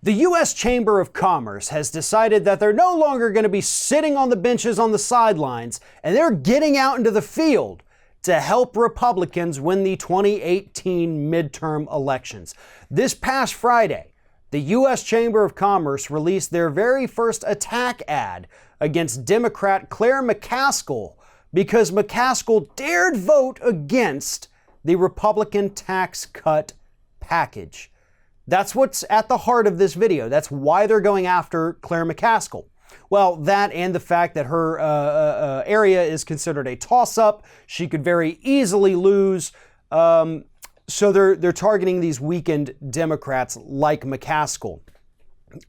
The U.S. Chamber of Commerce has decided that they're no longer going to be sitting on the benches on the sidelines, and they're getting out into the field to help Republicans win the 2018 midterm elections. This past Friday, the U.S. Chamber of Commerce released their very first attack ad against Democrat Claire McCaskill because McCaskill dared vote against the Republican tax cut package. That's what's at the heart of this video. That's why they're going after Claire McCaskill. Well, that and the fact that her area is considered a toss-up. She could very easily lose. So they're targeting these weakened Democrats like McCaskill.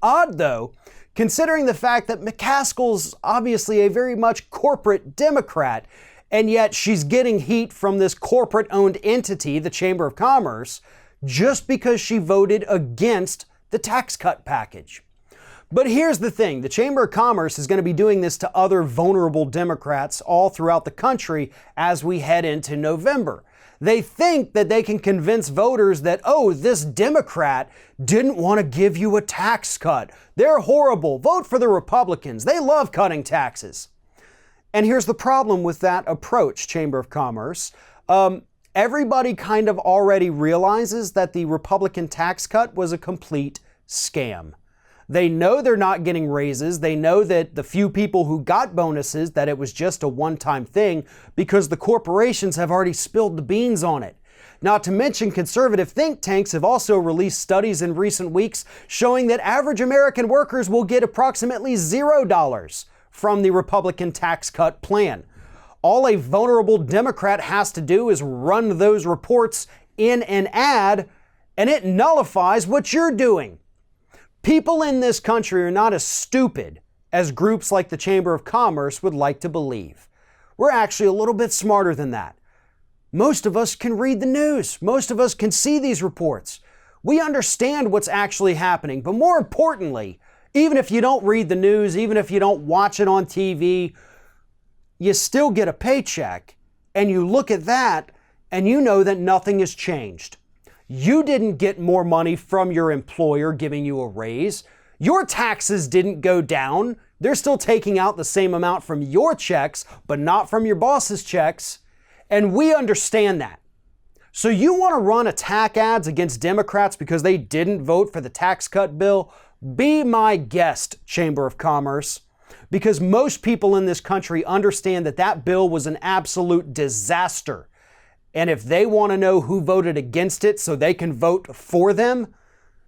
Odd, though, considering the fact that McCaskill's obviously a very much corporate Democrat, and yet she's getting heat from this corporate-owned entity, the Chamber of Commerce, just because she voted against the tax cut package. But here's the thing, the Chamber of Commerce is going to be doing this to other vulnerable Democrats all throughout the country as we head into November. They think that they can convince voters that, oh, this Democrat didn't want to give you a tax cut. They're horrible. Vote for the Republicans. They love cutting taxes. And here's the problem with that approach, Chamber of Commerce. Everybody kind of already realizes that the Republican tax cut was a complete scam. They know they're not getting raises. They know that the few people who got bonuses, that it was just a one-time thing because the corporations have already spilled the beans on it. Not to mention, conservative think tanks have also released studies in recent weeks showing that average American workers will get approximately $0 from the Republican tax cut plan. All a vulnerable Democrat has to do is run those reports in an ad, and it nullifies what you're doing. People in this country are not as stupid as groups like the Chamber of Commerce would like to believe. We're actually a little bit smarter than that. Most of us can read the news. Most of us can see these reports. We understand what's actually happening. But more importantly, even if you don't read the news, even if you don't watch it on TV, you still get a paycheck, and you look at that and you know that nothing has changed. You didn't get more money from your employer giving you a raise. Your taxes didn't go down. They're still taking out the same amount from your checks, but not from your boss's checks. And we understand that. So you want to run attack ads against Democrats because they didn't vote for the tax cut bill? Be my guest, Chamber of Commerce. Because most people in this country understand that that bill was an absolute disaster. And if they want to know who voted against it so they can vote for them,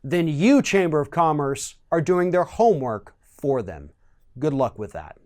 then you, Chamber of Commerce, are doing their homework for them. Good luck with that.